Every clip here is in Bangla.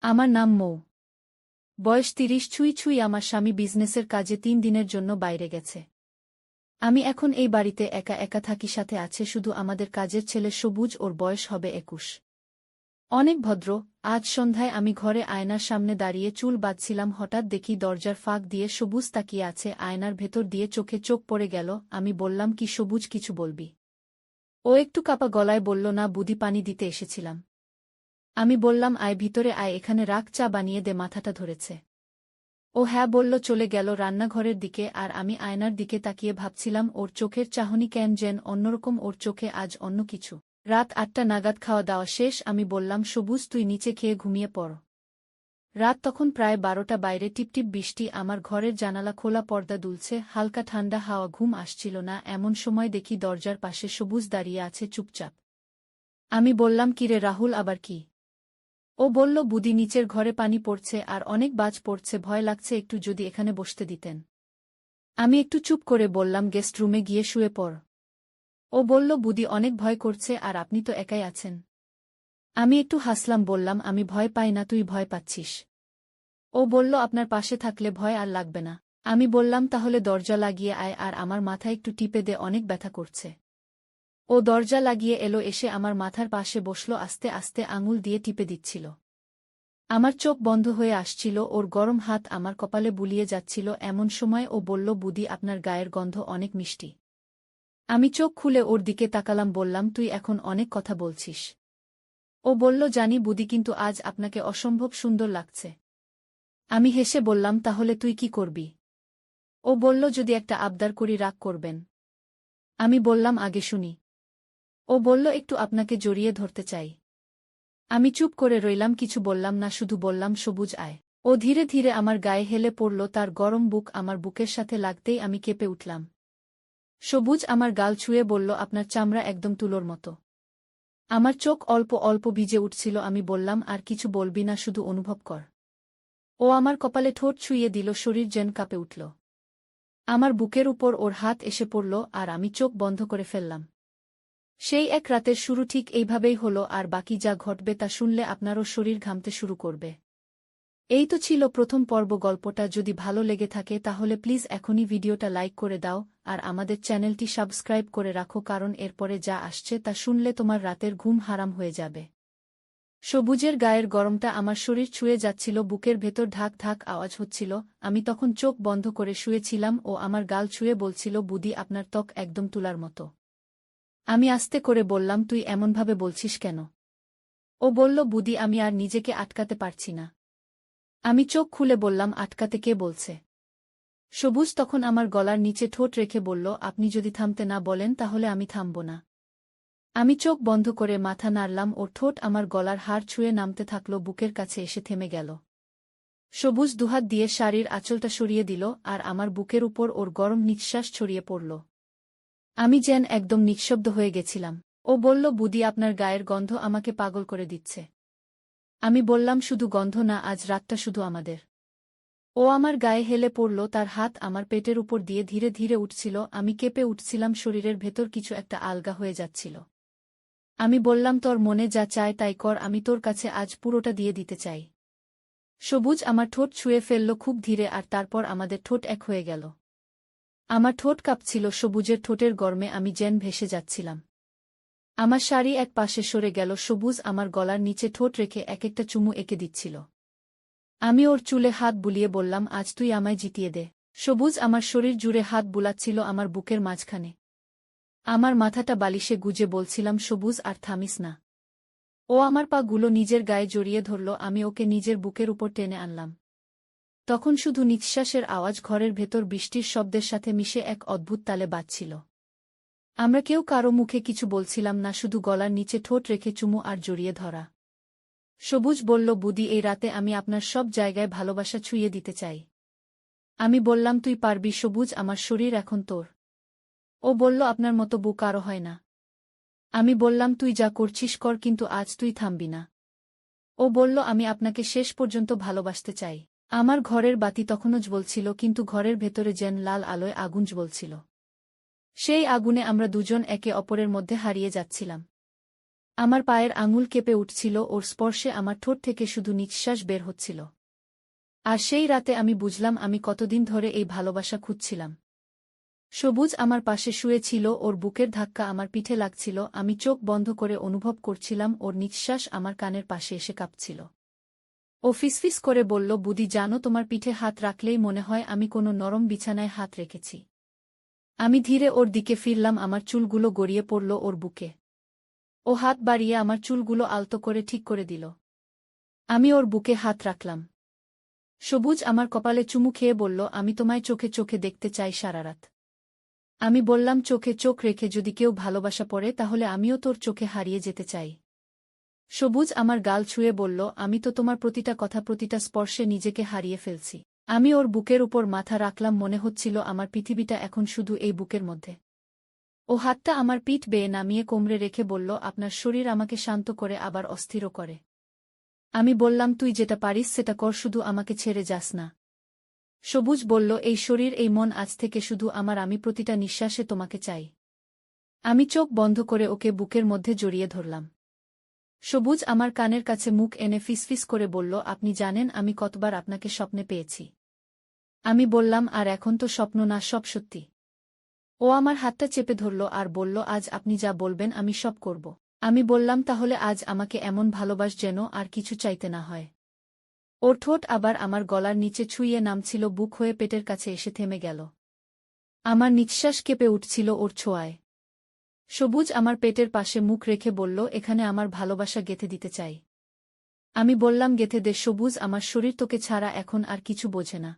আমার নাম মৌ। বয়স ৩০ ছুঁই ছুঁই। আমার স্বামী বিজনেসের কাজে ৩ দিনের জন্য বাইরে গেছে। আমি এখন এই বাড়িতে একা একা থাকি, সাথে আছে শুধু আমাদের কাজের ছেলে সবুজ, ওর বয়স হবে ২১। অনেক ভদ্র। আজ সন্ধ্যায় আমি ঘরে আয়নার সামনে দাঁড়িয়ে চুল বাঁধছিলাম, হঠাৎ দেখি দরজার ফাঁক দিয়ে সবুজ তাকিয়ে আছে। আয়নার ভেতর দিয়ে চোখে চোখ পড়ে গেল। আমি বললাম, কি সবুজ, কিছু বলবি? ও একটু কাঁপা গলায় বলল, না বুদি, পানি দিতে এসেছিলাম। আমি বললাম, আয় ভিতরে আয়, এখানে রাখ, চা বানিয়ে দে, মাথাটা ধরেছে। ও হ্যাঁ বলল, চলে গেল রান্নাঘরের দিকে। আর আমি আয়নার দিকে তাকিয়ে ভাবছিলাম, ওর চোখের চাহনি কেন যেন অন্যরকম, ওর চোখে আজ অন্য কিছু। রাত ৮টা নাগাদ খাওয়া দাওয়া শেষ। আমি বললাম, সবুজ তুই নিচে খেয়ে ঘুমিয়ে পড়। রাত তখন প্রায় ১২টা। বাইরে টিপটিপ বৃষ্টি। আমার ঘরের জানালা খোলা, পর্দা দুলছে, হালকা ঠান্ডা হাওয়া। ঘুম আসছিল না। এমন সময় দেখি দরজার পাশে সবুজ দাঁড়িয়ে আছে চুপচাপ। আমি বললাম, কিরে রাহুল, আবার কি? ও বলল, বুদি, নিচের ঘরে পানি পড়ছে আর অনেক বাজ পড়ছে, ভয় লাগছে, একটু যদি এখানে বসতে দিতেন। আমি একটু চুপ করে বললাম, গেস্ট রুমে গিয়ে শুয়ে পড়। ও বলল, বুদি, অনেক ভয় করছে, আর আপনি তো একাই আছেন। আমি একটু হাসলাম, বললাম, আমি ভয় পাই না, তুই ভয় পাচ্ছিস। ও বলল, আপনার পাশে থাকলে ভয় আর লাগবে না। আমি বললাম, তাহলে দরজা লাগিয়ে আয় আর আমার মাথায় একটু টিপে দে, অনেক ব্যথা করছে। ও দরজা লাগিয়ে এলো, এসে আমার মাথার পাশে বসল, আস্তে আস্তে আঙুল দিয়ে টিপে দিচ্ছিল। আমার চোখ বন্ধ হয়ে আসছিল, ওর গরম হাত আমার কপালে বুলিয়ে যাচ্ছিল। এমন সময় ও বলল, বুদি, আপনার গায়ের গন্ধ অনেক মিষ্টি। আমি চোখ খুলে ওর দিকে তাকালাম, বললাম, তুই এখন অনেক কথা বলছিস। ও বলল, জানি বুদি, কিন্তু আজ আপনাকে অসম্ভব সুন্দর লাগছে। আমি হেসে বললাম, তাহলে তুই কি করবি? ও বলল, যদি একটা আবদার করি, রাগ করবেন? আমি বললাম, আগে শুনি। ও বলল, একটু আপনাকে জড়িয়ে ধরতে চাই। আমি চুপ করে রইলাম, কিছু বললাম না, শুধু বললাম, সবুজ আয়। ও ধীরে ধীরে আমার গায়ে হেলে পড়ল, তার গরম বুক আমার বুকের সাথে লাগতেই আমি কেঁপে উঠলাম। সবুজ আমার গাল ছুঁয়ে বলল, আপনার চামড়া একদম তুলোর মতো। আমার চোখ অল্প অল্প ভিজে উঠছিল। আমি বললাম, আর কিছু বলবি না, শুধু অনুভব কর। ও আমার কপালে ঠোঁট ছুঁয়ে দিল, শরীর যেন কাঁপে উঠল। আমার বুকের উপর ওর হাত এসে পড়ল, আর আমি চোখ বন্ধ করে ফেললাম। সেই এক রাতের শুরু ঠিক এইভাবেই হলো, আর বাকি যা ঘটবে তা শুনলে আপনারও শরীর ঘামতে শুরু করবে। এই তো ছিল প্রথম পর্ব। গল্পটা যদি ভালো লেগে থাকে তাহলে প্লিজ এখনই ভিডিওটা লাইক করে দাও, আর আমাদের চ্যানেলটি সাবস্ক্রাইব করে রাখো, কারণ এরপরে যা আসছে তা শুনলে তোমার রাতের ঘুম হারাম হয়ে যাবে। সবুজের গায়ের গরমটা আমার শরীর ছুঁয়ে যাচ্ছিল, বুকের ভেতর ঢাক ঢাক আওয়াজ হচ্ছিল। আমি তখন চোখ বন্ধ করে শুয়েছিলাম। ও আমার গাল ছুঁয়ে বলছিল, বুদি, আপনার ত্বক একদম তুলার মতো। আমি আস্তে করে বললাম, তুই এমনভাবে বলছিস কেন? ও বলল, বুদি, আমি আর নিজেকে আটকাতে পারছি না। আমি চোখ খুলে বললাম, আটকাতে কে বলছে? সবুজ তখন আমার গলার নিচে ঠোঁট রেখে বলল, আপনি যদি থামতে না বলেন তাহলে আমি থামব না। আমি চোখ বন্ধ করে মাথা নাড়লাম, ওর ঠোঁট আমার গলার হাড় ছুঁয়ে নামতে থাকল, বুকের কাছে এসে থেমে গেল। সবুজ দুহাত দিয়ে শাড়ির আঁচলটা সরিয়ে দিল, আর আমার বুকের উপর ওর গরম নিঃশ্বাস ছড়িয়ে পড়ল। আমি যেন একদম নিঃশব্দ হয়ে গেছিলাম। ও বলল, বুদি, আপনার গায়ের গন্ধ আমাকে পাগল করে দিচ্ছে। আমি বললাম, শুধু গন্ধ না, আজ রাতটা শুধু আমাদের। ও আমার গায়ে হেলে পড়ল, তার হাত আমার পেটের উপর দিয়ে ধীরে ধীরে উঠছিল। আমি কেঁপে উঠছিলাম, শরীরের ভেতর কিছু একটা আলগা হয়ে যাচ্ছিল। আমি বললাম, তোর মনে যা চায় তাই কর, আমি তোর কাছে আজ পুরোটা দিয়ে দিতে চাই। সবুজ আমার ঠোঁট ছুঁয়ে ফেলল খুব ধীরে, আর তারপর আমাদের ঠোঁট এক হয়ে গেল। আমার ঠোঁট কাঁপছিল, সবুজের ঠোঁটের গরমে আমি যেন ভেসে যাচ্ছিলাম। আমার শাড়ি এক পাশে সরে গেল, সবুজ আমার গলার নিচে ঠোঁট রেখে এক একটা চুমু এঁকে দিচ্ছিল। আমি ওর চুলে হাত বুলিয়ে বললাম, আজ তুই আমায় জিতিয়ে দে। সবুজ আমার শরীর জুড়ে হাত বুলাচ্ছিল, আমার বুকের মাঝখানে। আমার মাথাটা বালিশে গুজে বলছিলাম, সবুজ, আর থামিস না। ও আমার পা গুলো নিজের গায়ে জড়িয়ে ধরল, আমি ওকে নিজের বুকের উপর টেনে আনলাম। তখন শুধু নিঃশ্বাসের আওয়াজ ঘরের ভেতর বৃষ্টির শব্দের সাথে মিশে এক অদ্ভুত তালে বাজছিল। আমরা কেউ কারো মুখে কিছু বলছিলাম না, শুধু গলার নিচে ঠোঁট রেখে চুমু আর জড়িয়ে ধরা। সবুজ বলল, বুদি, এই রাতে আমি আপনার সব জায়গায় ভালোবাসা ছুঁয়ে দিতে চাই। আমি বললাম, তুই পারবি সবুজ, আমার শরীর এখন তোর। ও বলল, আপনার মতো বউ কারো হয় না। আমি বললাম, তুই যা করছিস কর, কিন্তু আজ তুই থামবি না। ও বলল, আমি আপনাকে শেষ পর্যন্ত ভালোবাসতে চাই। আমার ঘরের বাতি তখনও জ্বলছিল, কিন্তু ঘরের ভেতরে যেন লাল আলোয় আগুন জ্বলছিল। সেই আগুনে আমরা দুজন একে অপরের মধ্যে হারিয়ে যাচ্ছিলাম। আমার পায়ের আঙুল কেঁপে উঠছিল, ওর স্পর্শে আমার ঠোঁট থেকে শুধু নিঃশ্বাস বের হচ্ছিল। আর সেই রাতে আমি বুঝলাম আমি কতদিন ধরে এই ভালোবাসা খুঁজছিলাম। সবুজ আমার পাশে শুয়ে ছিল, ওর বুকের ধাক্কা আমার পিঠে লাগছিল, আমি চোখ বন্ধ করে অনুভব করছিলাম ওর নিঃশ্বাস আমার কানের পাশে এসে কাঁপছিল। ও ফিসফিস করে বলল, বুদি জানো, তোমার পিঠে হাত রাখলেই মনে হয় আমি কোনো নরম বিছানায় হাত রেখেছি। আমি ধীরে ওর দিকে ফিরলাম, আমার চুলগুলো গড়িয়ে পড়ল ওর বুকে। ও হাত বাড়িয়ে আমার চুলগুলো আলতো করে ঠিক করে দিল। আমি ওর বুকে হাত রাখলাম। সবুজ আমার কপালে চুমু খেয়ে বলল, আমি তোমায় চোখে চোখে দেখতে চাই সারারাত। আমি বললাম, চোখে চোখ রেখে যদি কেউ ভালোবাসা পড়ে তাহলে আমিও তোর চোখে হারিয়ে যেতে চাই। সবুজ আমার গাল ছুঁয়ে বলল, আমি তো তোমার প্রতিটা কথা, প্রতিটা স্পর্শে নিজেকে হারিয়ে ফেলছি। আমি ওর বুকের উপর মাথা রাখলাম, মনে হচ্ছিল আমার পৃথিবীটা এখন শুধু এই বুকের মধ্যে। ও হাতটা আমার পিঠ বেয়ে নামিয়ে কোমরে রেখে বলল, আপনার শরীর আমাকে শান্ত করে আবার অস্থিরও করে। আমি বললাম, তুই যেটা পারিস সেটা কর, শুধু আমাকে ছেড়ে যাস না। সবুজ বলল, এই শরীর এই মন আজ থেকে শুধু আমার, আমি প্রতিটা নিঃশ্বাসে তোমাকে চাই। আমি চোখ বন্ধ করে ওকে বুকের মধ্যে জড়িয়ে ধরলাম। সবুজ আমার কানের কাছে মুখ এনে ফিসফিস করে বলল, আপনি জানেন আমি কতবার আপনাকে স্বপ্নে পেয়েছি। আমি বললাম, আর এখন তো স্বপ্ন না, সব সত্যি। ও আমার হাতটা চেপে ধরল আর বলল, আজ আপনি যা বলবেন আমি সব করব। আমি বললাম, তাহলে আজ আমাকে এমন ভালোবাস যেন আর কিছু চাইতে না হয়। ওর ঠোঁট আবার আমার গলার নিচে ছুঁয়ে নামছিল, বুক হয়ে পেটের কাছে এসে থেমে গেল। আমার নিঃশ্বাস কেঁপে উঠছিল ওর ছোঁয়ায়। সবুজ আমার পেটের পাশে মুখ রেখে বলল, এখানে আমার ভালোবাসা গেঁথে দিতে চাই। আমি বললাম, গেঁথে দে সবুজ, আমার শরীর তোকে ছাড়া এখন আর কিছু বোঝে না।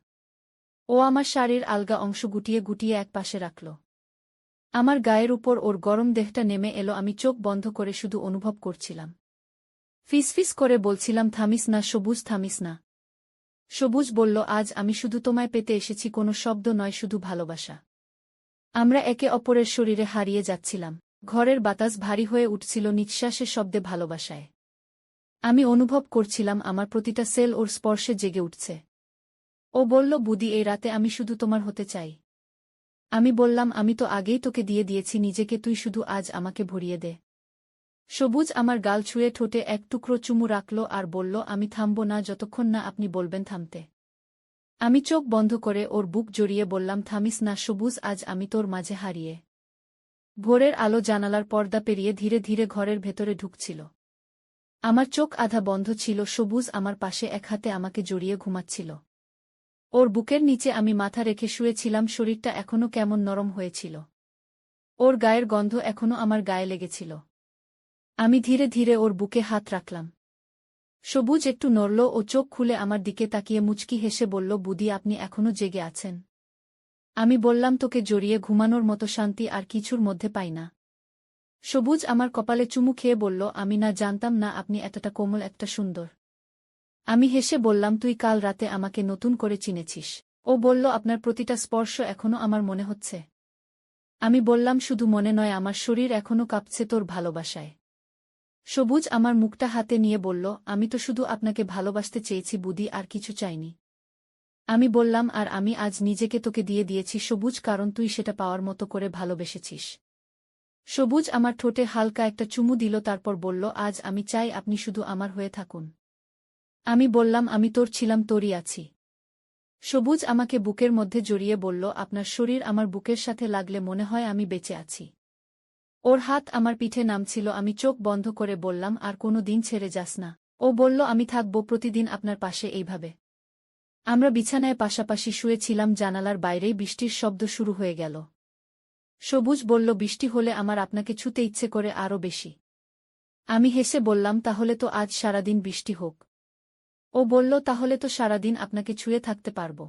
ও আমার শাড়ির আলগা অংশ গুটিয়ে গুটিয়ে এক পাশে রাখল। আমার গায়ের উপর ওর গরম দেহটা নেমে এলো, আমি চোখ বন্ধ করে শুধু অনুভব করছিলাম। ফিসফিস করে বলছিলাম, থামিস না সবুজ, থামিস না। সবুজ বলল, আজ আমি শুধু তোমায় পেতে এসেছি, কোনো শব্দ নয়, শুধু ভালোবাসা। আমরা একে অপরের শরীরে হারিয়ে যাচ্ছিলাম। ঘরের বাতাস ভারী হয়ে উঠছিল নিঃশ্বাসের শব্দে, ভালোবাসায়। আমি অনুভব করছিলাম আমার প্রতিটা সেল ওর স্পর্শে জেগে উঠছে। ও বলল, বুদি এই রাতে আমি শুধু তোমার হতে চাই। আমি বললাম, আমি তো আগেই তোকে দিয়ে দিয়েছি নিজেকে, তুই শুধু আজ আমাকে ভরিয়ে দে। সবুজ আমার গাল ছুঁয়ে ঠোঁটে এক টুকরো চুমু রাখল আর বলল, আমি থামব না যতক্ষণ না আপনি বলবেন থামতে। আমি চোখ বন্ধ করে ওর বুক জড়িয়ে বললাম, থামিস না সবুজ, আজ আমি তোর মাঝে হারিয়ে। ভোরের আলো জানালার পর্দা পেরিয়ে ধীরে ধীরে ঘরের ভেতরে ঢুকছিল। আমার চোখ আধা বন্ধ ছিল, সবুজ আমার পাশে এক হাতে আমাকে জড়িয়ে ঘুমাচ্ছিল। ওর বুকের নিচে আমি মাথা রেখে শুয়েছিলাম, শরীরটা এখনো কেমন নরম হয়েছিল। ওর গায়ের গন্ধ এখনো আমার গায়ে লেগেছিল। আমি ধীরে ধীরে ওর বুকে হাত রাখলাম। সবুজ একটু নড়ল, ও চোখ খুলে আমার দিকে তাকিয়ে মুচকি হেসে বলল, বুদি আপনি এখনো জেগে আছেন। আমি বললাম, তোকে জড়িয়ে ঘুমানোর মতো শান্তি আর কিছুর মধ্যে পাই না। সবুজ আমার কপালে চুমু খেয়ে বলল, আমি না জানতাম না আপনি এতটা কোমল, একটা সুন্দর। আমি হেসে বললাম, তুই কাল রাতে আমাকে নতুন করে চিনেছিস। ও বলল, আপনার প্রতিটা স্পর্শ এখনো আমার মনে হচ্ছে। আমি বললাম, শুধু মনে নয়, আমার শরীর এখনো কাঁপছে তোর ভালোবাসায়। সবুজ আমার মুখটা হাতে নিয়ে বলল, আমি তো শুধু আপনাকে ভালোবাসতে চেয়েছি বুদি, আর কিছু চাইনি। আমি বললাম, আর আমি আজ নিজেকে তোকে দিয়ে দিয়েছি সবুজ, কারণ তুই সেটা পাওয়ার মতো করে ভালোবেসেছিস। সবুজ আমার ঠোঁটে হালকা একটা চুমু দিল, তারপর বলল, আজ আমি চাই আপনি শুধু আমার হয়ে থাকুন। আমি বললাম, আমি তোর ছিলাম, তোরই আছি। সবুজ আমাকে বুকের মধ্যে জড়িয়ে বলল, আপনার শরীর আমার বুকের সাথে লাগলে মনে হয় আমি বেঁচে আছি। ওর হাত আমার পিঠে নামছিল, আমি চোখ বন্ধ করে বললাম, আর কোনো দিন ছেড়ে যাস না। ও বলল, আমি থাকব প্রতিদিন আপনার পাশে এইভাবে। আমরা বিছানায় পাশাপাশি শুয়েছিলাম, জানালার বাইরেই বৃষ্টির শব্দ শুরু হয়ে গেল। সবুজ বলল, বৃষ্টি হলে আমার আপনাকে ছুঁতে ইচ্ছে করে আরও বেশি। আমি হেসে বললাম, তাহলে তো আজ সারাদিন বৃষ্টি হোক। ও বলল, তাহলে তো সারাদিন আপনাকে ছুঁয়ে থাকতে পারব।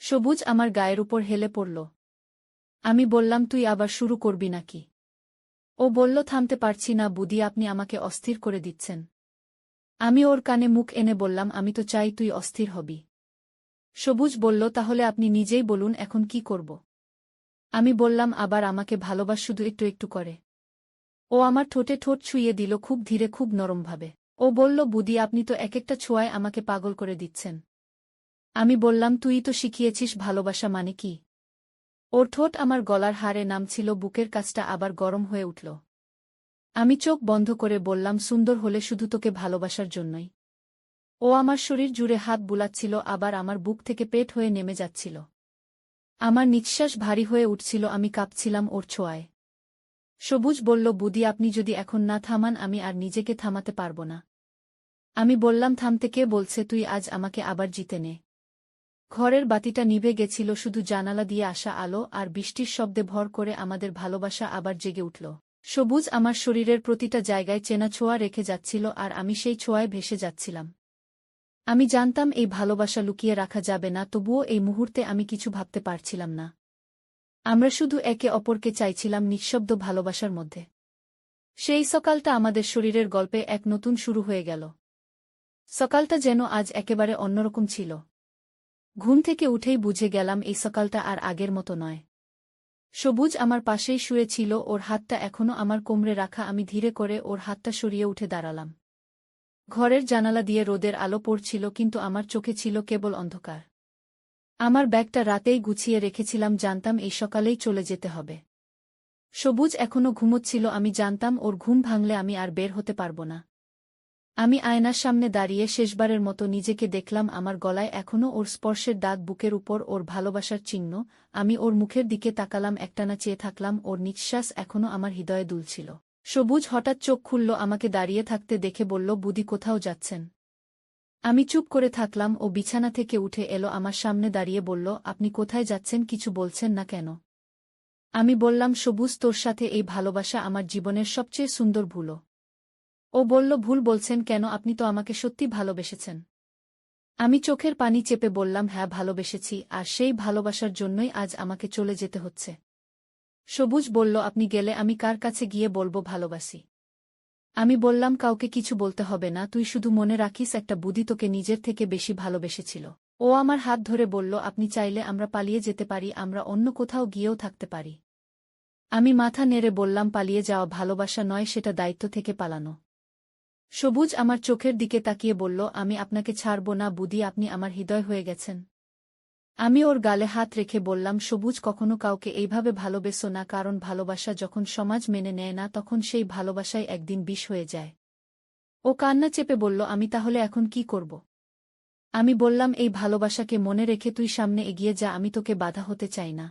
সবুজ আমার গায়ের উপর হেলে পড়ল। আমি বললাম, তুই আবার শুরু করবি নাকি? ও বলল, থামতে পারছি না বুদি, আপনি আমাকে অস্থির করে দিচ্ছেন। আমি ওর কানে মুখ এনে বললাম, আমি তো চাই তুই অস্থির হবি। সবুজ বলল, তাহলে আপনি নিজেই বলুন এখন কি করব। আমি বললাম, আবার আমাকে ভালোবাস, শুধু একটু একটু করে। ও আমার ঠোঁটে ঠোঁট ছুঁয়ে দিল, খুব ধীরে, খুব নরমভাবে। ও বলল, বুদি আপনি তো এক একটা ছোঁয়ায় আমাকে পাগল করে দিচ্ছেন। আমি বললাম, তুই তো শিখিয়েছিস ভালোবাসা মানে কি। ওর ঠোঁট আমার গলার হারে নামছিল, বুকের কাছটা আবার গরম হয়ে উঠল। আমি চোখ বন্ধ করে বললাম, সুন্দর হলে শুধু তোকে ভালোবাসার জন্যই। ও আমার শরীর জুড়ে হাত বুলাচ্ছিল, আবার আমার বুক থেকে পেট হয়ে নেমে যাচ্ছিল। আমার নিঃশ্বাস ভারী হয়ে উঠছিল, আমি কাঁপছিলাম ওর ছোঁয়ায়। সবুজ বলল, বুদি আপনি যদি এখন না থামান আমি আর নিজেকে থামাতে পারব না। আমি বললাম, থামতে কে বলছে, তুই আজ আমাকে আবার জিতে নে। ঘরের বাতিটা নিভে গেছিল, শুধু জানালা দিয়ে আসা আলো আর বৃষ্টির শব্দে ভর করে আমাদের ভালোবাসা আবার জেগে উঠল। সবুজ আমার শরীরের প্রতিটা জায়গায় চেনা ছোঁয়া রেখে যাচ্ছিল আর আমি সেই ছোঁয়ায় ভেসে যাচ্ছিলাম। আমি জানতাম এই ভালোবাসা লুকিয়ে রাখা যাবে না, তবুও এই মুহূর্তে আমি কিছু ভাবতে পারছিলাম না। আমরা শুধু একে অপরকে চাইছিলাম নিঃশব্দ ভালোবাসার মধ্যে। সেই সকালটা আমাদের শরীরের গল্পে এক নতুন শুরু হয়ে গেল। সকালটা যেন আজ একেবারে অন্যরকম ছিল। ঘুম থেকে উঠেই বুঝে গেলাম এই সকালটা আর আগের মতো নয়। সবুজ আমার পাশেই শুয়ে ছিল, ওর হাতটা এখনো আমার কোমরে রাখা। আমি ধীরে করে ওর হাতটা সরিয়ে উঠে দাঁড়ালাম। ঘরের জানালা দিয়ে রোদের আলো পড়ছিল, কিন্তু আমার চোখে ছিল কেবল অন্ধকার। আমার ব্যাগটা রাতেই গুছিয়ে রেখেছিলাম, জানতাম এই সকালেই চলে যেতে হবে। সবুজ এখনো ঘুমোচ্ছিল, আমি জানতাম ওর ঘুম ভাঙলে আমি আর বের হতে পারব না। আমি আয়নার সামনে দাঁড়িয়ে শেষবারের মতো নিজেকে দেখলাম, আমার গলায় এখনো ওর স্পর্শের দাগ, বুকের উপর ওর ভালোবাসার চিহ্ন। আমি ওর মুখের দিকে তাকালাম, একটানা চেয়ে থাকলাম, ওর নিঃশ্বাস এখনো আমার হৃদয়ে দুলছিল। সবুজ হঠাৎ চোখ খুলল, আমাকে দাঁড়িয়ে থাকতে দেখে বলল, বুদি কোথাও যাচ্ছেন? আমি চুপ করে থাকলাম। ও বিছানা থেকে উঠে এলো, আমার সামনে দাঁড়িয়ে বলল, আপনি কোথায় যাচ্ছেন, কিছু বলছেন না কেন? আমি বললাম, সবুজ তোর সাথে এই ভালোবাসা আমার জীবনের সবচেয়ে সুন্দর ভুল। ও বলল, ভুল বলছেন কেন, আপনি তো আমাকে সত্যি ভালোবেসেছেন। আমি চোখের পানি চেপে বললাম, হ্যাঁ ভালোবেসেছি, আর সেই ভালোবাসার জন্যই আজ আমাকে চলে যেতে হচ্ছে। সবুজ বলল, আপনি গেলে আমি কার কাছে গিয়ে বলবো ভালোবাসি? আমি বললাম, কাউকে কিছু বলতে হবে না, তুই শুধু মনে রাখিস একটা বুদ্ধি তোকে নিজের থেকে বেশি ভালোবেসেছিল। ও আমার হাত ধরে বলল, আপনি চাইলে আমরা পালিয়ে যেতে পারি, আমরা অন্য কোথাও গিয়েও থাকতে পারি। আমি মাথা নেড়ে বললাম, পালিয়ে যাওয়া ভালোবাসা নয়, সেটা দায়িত্ব থেকে পালানো। সবুজ আমার চোখের দিকে তাকিয়ে বলল, আমি আপনাকে ছাড়ব না বুদি, আপনি আমার হৃদয় হয়ে গেছেন। আমি ওর গালে হাত রেখে বললাম, সবুজ কখনো কাউকে এইভাবে ভালোবেসো না, কারণ ভালোবাসা যখন সমাজ মেনে নেয় না তখন সেই ভালোবাসাই একদিন বিষ হয়ে যায়। ও কান্না চেপে বলল, আমি তাহলে এখন কি করব? আমি বললাম, এই ভালোবাসাকে মনে রেখে তুই সামনে এগিয়ে যা, আমি তোকে বাধা হতে চাই না।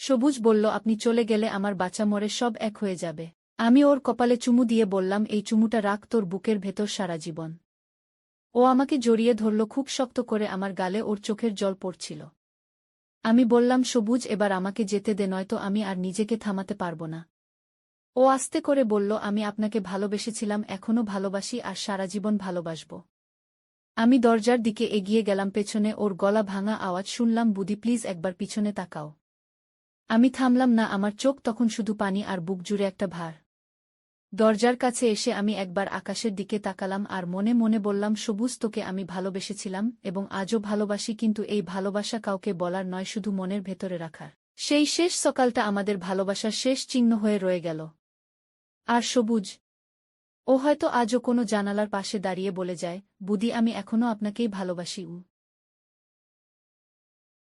সবুজ বলল, আপনি চলে গেলে আমার বাঁচা মরে সব এক হয়ে যাবে। আমি ওর কপালে চুমু দিয়ে বললাম, এই চুমুটা রাখ তোর বুকের ভেতর সারা জীবন। ও আমাকে জড়িয়ে ধরল খুব শক্ত করে, আমার গালে ওর চোখের জল পড়ছিল। আমি বললাম, সবুজ এবার আমাকে যেতে দে, নয়তো আমি আর নিজেকে থামাতে পারব না। ও আস্তে করে বলল, আমি আপনাকে ভালোবেসেছিলাম, এখনো ভালোবাসি, আর সারা জীবন ভালোবাসব। আমি দরজার দিকে এগিয়ে গেলাম, পেছনে ওর গলা ভাঙা আওয়াজ শুনলাম, বুদি প্লিজ একবার পিছনে তাকাও। আমি থামলাম না, আমার চোখ তখন শুধু পানি আর বুক জুড়ে একটা ভার। দরজার কাছে এসে আমি একবার আকাশের দিকে তাকালাম আর মনে মনে বললাম, সবুজ তোকে আমি ভালোবেসেছিলাম এবং আজও ভালোবাসি, কিন্তু এই ভালোবাসা কাউকে বলার নয়, শুধু মনের ভেতরে রাখার। সেই শেষ সকালটা আমাদের ভালোবাসার শেষ চিহ্ন হয়ে রয়ে গেল। আর সবুজ, ও হয়তো আজও কোনো জানালার পাশে দাঁড়িয়ে বলে যায়, বুদি আমি এখনো আপনাকেই ভালোবাসি।